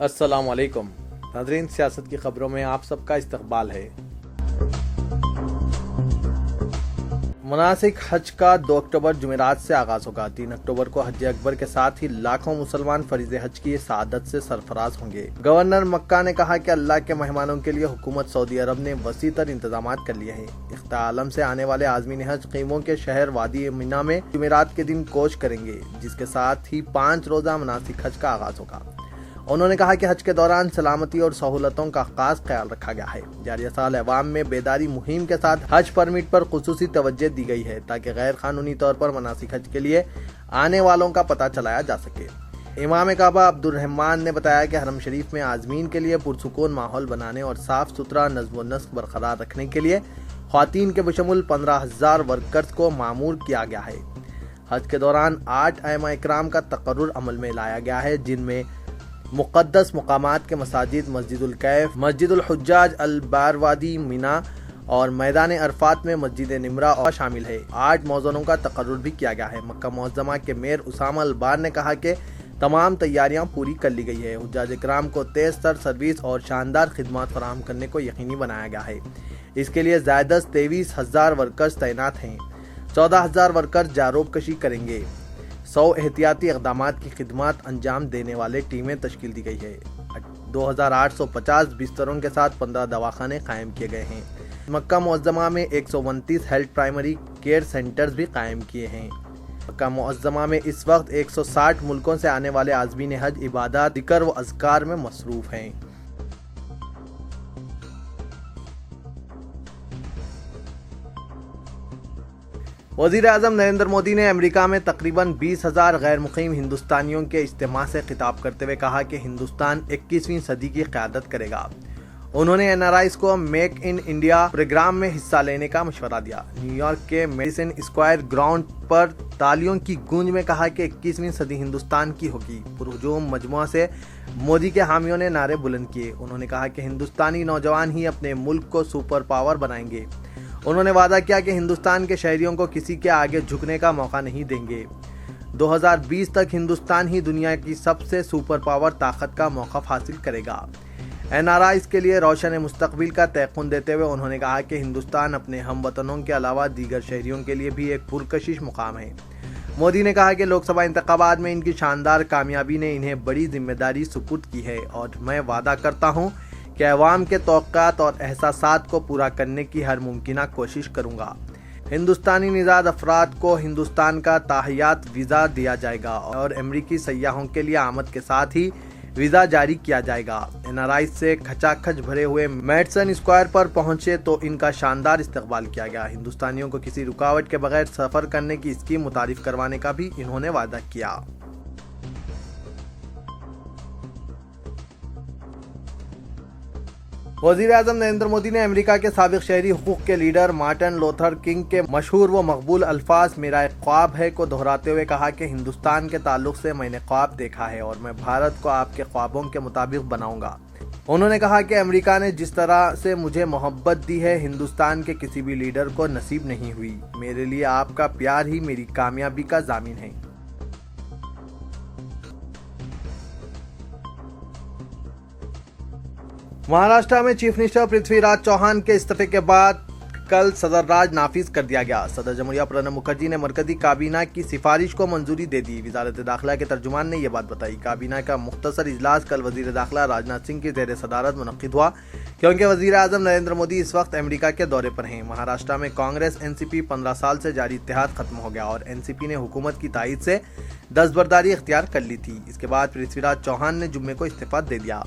अस्सलाम वालेकुम नाज़रीन, सियासत की खबरों में आप सबका इस्तकबाल है। मुनासिक हज का 2 अक्टूबर जुमेरात से आगाज होगा। 3 अक्टूबर को हज अकबर के साथ ही लाखों मुसलमान फरीज़ हज की सआदत से सरफराज होंगे। गवर्नर मक्का ने कहा कि अल्लाह के मेहमानों के लिए हुकूमत सऊदी अरब ने वसी तर इंतजाम कर लिए हैं। इख्तियार आलम से आने वाले आज़मीन हज क़ीमों के शहर वादी मिना में जुमेरात के दिन कोच करेंगे, जिसके साथ ही 5 रोज़ा मुनासिक हज का आगाज होगा। उन्होंने कहा कि हज के दौरान सलामती और सहूलतों का खास ख्याल रखा गया है। जारी साल अवाम में बेदारी मुहिम के साथ हज परमिट पर खुसूसी तवज्जो दी गई है, ताकि गैर कानूनी तौर पर मनासिक हज के लिए आने वालों का पता चलाया जा सके। इमाम काबा अब्दुर्रहमान ने बताया कि हरम शरीफ में आज़मीन के लिए पुरसुकून माहौल बनाने और साफ सुथरा नज़्म व नस्क बरकरार रखने के लिए ख्वातीन के बशमुल 15,000 वर्कर्स को मामूर किया गया है। हज के दौरान 8 आइमा इकराम का तकर्रुर अमल में लाया गया है, जिनमें मुक़द्दस मकामात के मसाजिद मस्जिदुल कैफ, मस्जिदुल हुज्जाज अल बारवादी मिना और मैदान अरफात में मस्जिद निमरा और शामिल है। 8 मौज़ूनों का तकर्रुर भी किया गया है। मक्का मुअज़्ज़मा के मेयर उसामा अल बार ने कहा कि तमाम तैयारियां पूरी कर ली गई है। हुज्जाज इकराम को तेज़ तर सर्विस और शानदार खिदमत फराहम करने को यकीनी बनाया गया है। इसके लिए ज़ायद 23,000 वर्कर्स तैनात हैं। 14,000 वर्कर्स जारोब कशी करेंगे। 100 एहतियाती इक़दामात की खिदमत अंजाम देने वाले टीमें तश्कील दी गई है। 2,850 बिस्तरों के साथ 15 दवाखाने कायम किए गए हैं। मक्का मुअज़्ज़मा में 129 हेल्थ प्राइमरी केयर सेंटर्स भी कायम किए हैं। मक्का मुअज़्ज़मा में इस वक्त 160 मुल्कों से आने वाले आज़मीन हज इबादत, ज़िक्र व अज़कार में मसरूफ़ हैं। वज़ीर-ए-आज़म नरेंद्र मोदी ने अमेरिका में तकरीबन 20,000 गैर मुक़ीम हिंदुस्तानियों के इज्तिमा से खिताब करते हुए कहा कि हिंदुस्तान 21वीं सदी की क़यादत करेगा। उन्होंने NRIs को मेक इन इंडिया प्रोग्राम में हिस्सा लेने का मशवरा दिया। न्यूयॉर्क के मेडिसन स्क्वायर ग्राउंड पर तालियों की गूंज में कहा कि 21वीं सदी हिंदुस्तान की होगी। पुरहुजूम मजमुआ से मोदी के हामियों ने नारे बुलंद किए। उन्होंने कहा कि हिंदुस्तानी नौजवान ही अपने मुल्क को सुपर पावर बनाएंगे। उन्होंने वादा किया कि हिंदुस्तान के शहरियों को किसी के आगे झुकने का मौका नहीं देंगे। 2020 तक हिंदुस्तान ही दुनिया की सबसे सुपर पावर ताकत का मौका हासिल करेगा। NRIs के लिए रोशन मुस्तकबिल का तयक़ुन देते हुए उन्होंने कहा कि हिंदुस्तान अपने हमवतनों के अलावा दीगर शहरियों के लिए भी एक पुरकशिश मुकाम है। मोदी ने कहा कि लोकसभा इंतखाबात में इनकी शानदार कामयाबी ने इन्हें बड़ी जिम्मेदारी सुपुर्द की है और मैं वादा करता हूँ कि अवाम के तवक्कुआत और एहसासात को पूरा करने की हर मुमकिना कोशिश करूँगा। हिंदुस्तानी निज़ाद अफराद को हिंदुस्तान का ताहियात वीज़ा दिया जाएगा और अमरीकी सयाहों के लिए आमद के साथ ही वीज़ा जारी किया जाएगा। NRIs से खचाखच भरे हुए मेडिसन स्क्वायर पर पहुंचे तो इनका शानदार इस्तकबाल किया गया। हिंदुस्तानियों को किसी रुकावट के बगैर सफ़र करने की स्कीम मुतारिफ करवाने का भी इन्होंने वादा किया। वज़ीर-ए-आज़म नरेंद्र मोदी ने अमेरिका के साबिक़ शहरी हुकूक़ के लीडर मार्टिन लूथर किंग के मशहूर व मकबूल अल्फाज मेरा एक ख्वाब है को दोहराते हुए कहा कि हिंदुस्तान के ताल्लुक़ से मैंने ख्वाब देखा है और मैं भारत को आपके ख्वाबों के मुताबिक बनाऊंगा। उन्होंने कहा कि अमेरिका ने जिस तरह से मुझे मोहब्बत दी है, हिंदुस्तान के किसी भी लीडर को नसीब नहीं हुई। मेरे लिए आपका प्यार ही मेरी कामयाबी का ज़ामिन है। महाराष्ट्र में चीफ मिनिस्टर पृथ्वीराज चौहान के इस्तीफे के बाद कल सदर राज नाफिज कर दिया गया। सदर जमहूरिया प्रणब मुखर्जी ने मरकजी काबीना की सिफारिश को मंजूरी दे दी। वजारत दाखिला के तर्जुमान ने यह बात बताई। काबीना का मुख्तसर इजलास कल वजीर दाखिला राजनाथ सिंह की ज़ेर सदारत मुनक्किद हुआ, क्योंकि वज़ीर-ए-आज़म नरेंद्र मोदी इस वक्त अमेरिका के दौरे पर हैं। महाराष्ट्र में कांग्रेस NCP 15 साल से जारी इत्तेहाद खत्म हो गया और NCP ने हुकूमत की तायद से दस्तबरदारी इख्तियार कर ली थी। इसके बाद पृथ्वीराज चौहान ने जुम्मे को इस्तीफा दे दिया।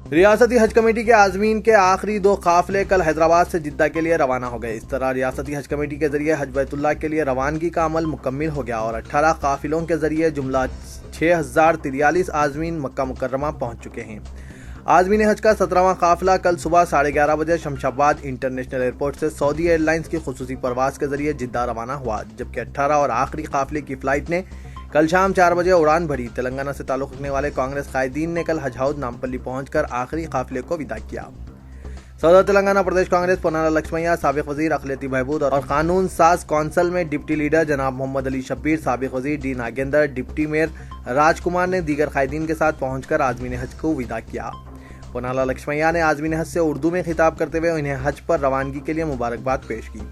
रियासती हज कमेटी के आज़मीन के आखिरी 2 काफिले कल हैदराबाद से जिद्दा के लिए रवाना हो गए। इस तरह रियासती हज कमेटी के जरिए हज बैतुल्लाह के लिए रवानगी का अमल मुकम्मिल हो गया और 18 काफिलों के जरिए जुमला 6,043 आज़मीन मक्का मुकर्रमा पहुंच चुके हैं। आज़मीन हज का 17वां काफिला कल सुबह 11:30 बजे शमशाबाद इंटरनेशनल एयरपोर्ट से सऊदी एयरलाइंस की खुसूसी परवाज के जरिए जिद्दा रवाना हुआ, जबकि 18 और आखिरी काफिले की फ्लाइट ने कल शाम 4 बजे उड़ान भरी। तेलंगाना से ताल्लुक़ रखने वाले कांग्रेस कायदीन ने कल हज हाउस नामपल्ली पहुंचकर आखिरी काफिले को विदा किया। सदर तेलंगाना प्रदेश कांग्रेस पोनाला लक्ष्मैया, साबिक वजीर अखिलेती बहबूद और कानून साज कौंसिल में डिप्टी लीडर जनाब मोहम्मद अली शब्बीर, साबिक वजीर डी नागेंद्र, डिप्टी मेयर राजकुमार ने दीगर कायदीन के साथ पहुंचकर आज़मीन हज को विदा किया। पोनाला लक्ष्मैया ने आज़मीन हज से उर्दू में खिताब करते हुए उन्हें हज पर रवानगी के लिए मुबारकबाद पेश की।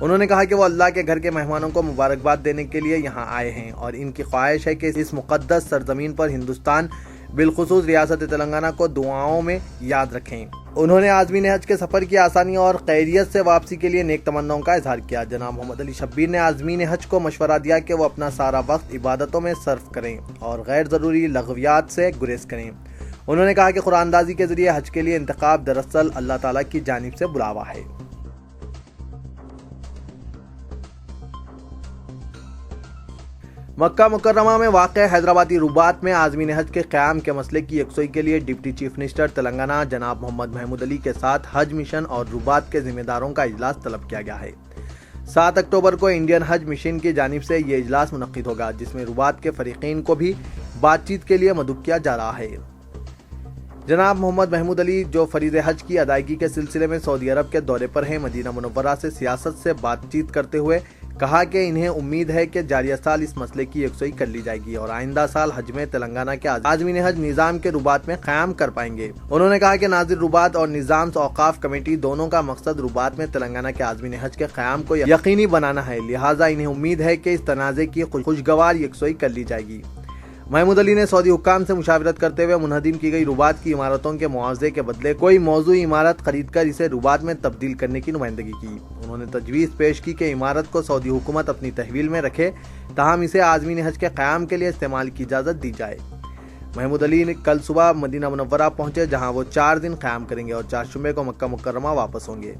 उन्होंने कहा कि वो अल्लाह के घर के मेहमानों को मुबारकबाद देने के लिए यहाँ आए हैं और इनकी ख्वाहिश है कि इस मुक़द्दस सरजमीन पर हिंदुस्तान बिलखुसूस रियासत तेलंगाना को दुआओं में याद रखें। उन्होंने आज़मीन हज के सफ़र की आसानी और खैरियत से वापसी के लिए नेक तमन्नाओं का इजहार किया। जनाब मोहम्मद अली शब्बीर ने आज़मीन हज को मशवरा दिया कि वो अपना सारा वक्त इबादतों में सर्फ करें और गैर ज़रूरी लग़वियात से गुरेज करें। उन्होंने कहा कि कुरानदाजी के ज़रिए हज के लिए इंतखाब दरअसल अल्लाह ताला की जानिब से बुलावा है। मक्का मुकर्रमा में वाक़े हैदराबादी रुबात में आज़मीन हज के क़याम के मसले की यकसुई के लिए डिप्टी चीफ मिनिस्टर तेलंगाना जनाब मोहम्मद महमूद अली के साथ हज मिशन और रुबात के जिम्मेदारों का इजलास तलब किया गया है। 7 अक्टूबर को इंडियन हज मिशन की जानिब से ये इजलास मुनक्किद होगा, जिसमें रुबात के फरीकीन को भी बातचीत के लिए मदऊ किया जा रहा है। जनाब मोहम्मद महमूद अली जो फरीज़ हज की अदायगी के सिलसिले में सऊदी अरब के दौरे पर हैं, मदीना मुनव्वरा से सियासत से बातचीत करते हुए कहा कि इन्हें उम्मीद है कि जारिया साल इस मसले की यकसुई कर ली जाएगी और आइंदा साल हज में तेलंगाना के आज़मीन हज निज़ाम के रुबात में क़याम कर पाएंगे। उन्होंने कहा कि नाज़िर रुबात और निज़ाम औक़ाफ़ कमेटी दोनों का मकसद रुबात में तेलंगाना के आज़मीन हज के क़याम को यकीनी बनाना है, लिहाजा इन्हें उम्मीद है कि इस तनाज़े की खुशगवार यकसुई कर ली जाएगी। महमूद अली ने सऊदी हुक्काम से मुशावरत करते हुए मुनहदिम की गई रुबात की इमारतों के मुआवजे के बदले कोई मौजूद इमारत खरीदकर इसे रुबात में तब्दील करने की नुमाइंदगी की। उन्होंने तजवीज़ पेश की कि इमारत को सऊदी हुकूमत अपनी तहवील में रखे, ताहम इसे आज़मीन हज के क़याम के लिए इस्तेमाल की इजाज़त दी जाए। महमूद अली ने कल सुबह मदीना मुनव्वरा पहुंचे, जहां वो 4 दिन क़याम करेंगे और 4 जुम्मे को मक्का मुकर्रमा वापस होंगे।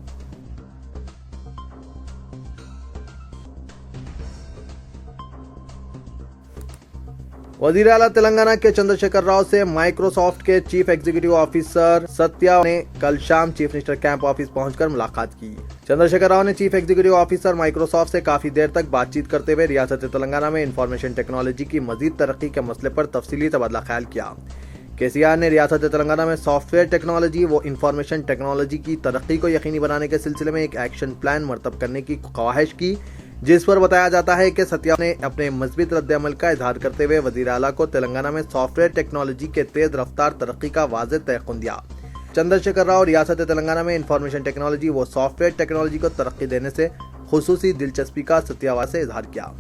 वज़ीर आला तेलंगाना के चंद्रशेखर राव से माइक्रोसॉफ्ट के चीफ एग्जीक्यूटिव ऑफिसर सत्या ने कल शाम चीफ मिनिस्टर कैंप ऑफिस पहुंचकर मुलाकात की। चंद्रशेखर राव ने चीफ एग्जीक्यूटिव ऑफिसर माइक्रोसॉफ्ट से काफी देर तक बातचीत करते हुए रियासत तेलंगाना में इंफॉर्मेशन टेक्नोलॉजी की मजीद तरक्की के मसले पर तफसीली तबादला ख्याल किया। केसीआर ने रियासत तेलंगाना में सॉफ्टवेयर टेक्नोलॉजी व इंफॉर्मेशन टेक्नोलॉजी की तरक्की को यकीनी बनाने के सिलसिले में एक एक्शन प्लान मरतब करने की ख्वाहिश की, जिस पर बताया जाता है कि सत्या ने अपने मज़बूत रद्द-ए-अमल का इजहार करते हुए वज़ीर आला को तेलंगाना में सॉफ्टवेयर टेक्नोलॉजी के तेज रफ्तार तरक्की का वाज़ेह तयक़ुन दिया। चंद्रशेखर राव रियासत तेलंगाना में इंफॉर्मेशन टेक्नोलॉजी व सॉफ्टवेयर टेक्नोलॉजी को तरक्की देने से खुसूसी दिलचस्पी का सत्यावाद से इजहार किया।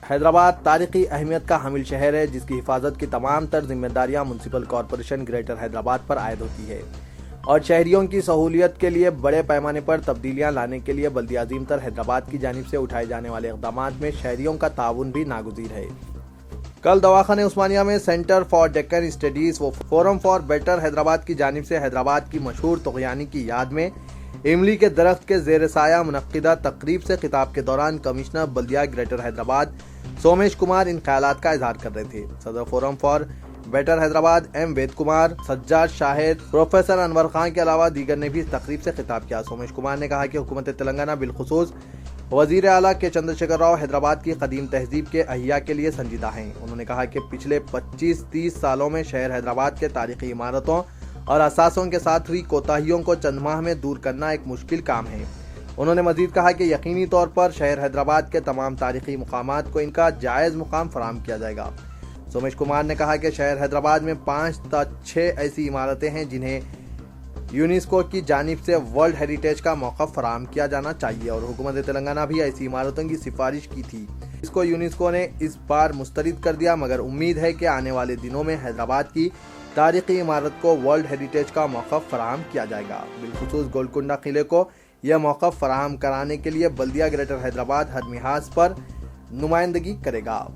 हैदराबाद तारीखी अहमियत का हामिल शहर है, जिसकी हिफाजत की तमाम तर जिम्मेदारियां म्युनिसिपल कॉरपोरेशन ग्रेटर हैदराबाद पर आयद होती है और शहरियों की सहूलियत के लिए बड़े पैमाने पर तब्दीलियां लाने के लिए बल्दी अजीम तर हैदराबाद की जानिब से उठाए जाने वाले इक़दामात में शहरियों का ताउन भी नागुज़ीर है। कल दवाखाने उस्मानिया में सेंटर फॉर डेक्कन स्टडीज व फोरम फॉर बेटर हैदराबाद की जानिब से हैदराबाद की मशहूर तुग़यानी की याद में इमली के दरख्त के ज़ेर साया मुनक्किदा तकरीब से खिताब के दौरान कमिश्नर बल्दिया ग्रेटर हैदराबाद सोमेश कुमार इन ख्यालात का इजहार कर रहे थे। सदर forum for better Hyderabad M Ved Kumar, Sajjad Shahid, professor Anwar Khan के अलावा दीगर ने भी इस तकरीब से खिताब किया। सोमेश कुमार ने कहा कि हुकूमत तेलंगाना बिलखुसूस वज़ीर आला के चंद्रशेखर राव हैदराबाद की कदीम तहजीब के अहिया के लिए संजीदा हैं। उन्होंने कहा कि पिछले 25-30 सालों में शहर हैदराबाद के तारीखी इमारतों और असासों के साथ हुई कोताहियों को चंद माह में दूर करना एक मुश्किल काम है। उन्होंने मजीद कहा कि यकीनी तौर पर शहर हैदराबाद के तमाम तारीखी मुकामात को इनका जायज़ मुकाम फराहम किया जाएगा। सोमेश कुमार ने कहा कि शहर हैदराबाद में 5 से 6 ऐसी इमारतें हैं जिन्हें यूनेस्को की जानिब से वर्ल्ड हेरिटेज का मौका फराहम किया जाना चाहिए और हुकूमत तेलंगाना भी ऐसी इमारतों की सिफारिश की थी। इसको यूनेस्को ने इस बार मुस्तरद कर दिया, मगर उम्मीद है कि आने वाले दिनों में हैदराबाद की तारीखी इमारत को वर्ल्ड हेरिटेज का मौका फराहम किया जाएगा। बिलखुसूस गोलकुंडा किले को यह मौका फराहम कराने के लिए बल्दिया ग्रेटर हैदराबाद हर मिहाज पर नुमाइंदगी करेगा।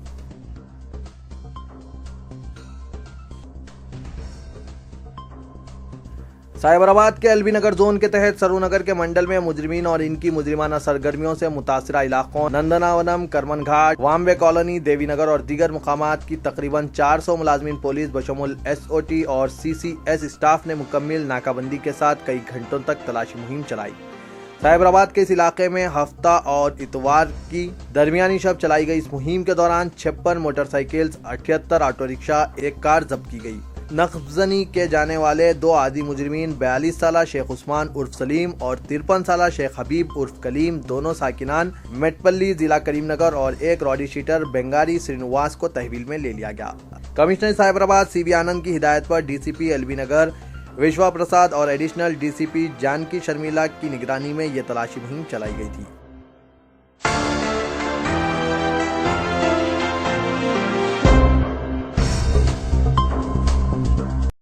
साइबराबाद के एलबी नगर जोन के तहत सरूनगर के मंडल में मुजरिमीन और इनकी मुजरिमाना सरगर्मियों से मुतासिरा इलाकों नंदनावनम, करमन घाट, वाम्बे कॉलोनी, देवी नगर और दीगर मुकामात की तकरीबन 400 मुलाजमीन पुलिस बशमुल SOT और CCS स्टाफ ने मुकम्मल नाकाबंदी के साथ कई घंटों तक तलाशी मुहिम चलाई। साइबराबाद के इस इलाके में हफ्ता और इतवार की दरमियानी शब चलाई गई इस मुहिम के दौरान 56 मोटरसाइकिल, 78 ऑटो रिक्शा, एक कार जब्त की गई। नक्बजनी के जाने वाले 2 आदी मुजरिमीन 42 साला शेख उस्मान उर्फ सलीम और 53 साला शेख हबीब उर्फ कलीम, दोनों साकिनान मेटपल्ली जिला करीमनगर, और एक रॉडी शीटर बेंगारी श्रीनिवास को तहवील में ले लिया गया। कमिश्नर साइबराबाद सीबी आनंद की हिदायत पर डीसीपी एलबी नगर विश्वा प्रसाद और एडिशनल डीसीपी जानकी शर्मिला की निगरानी में ये तलाशी मुहिम चलाई गई थी।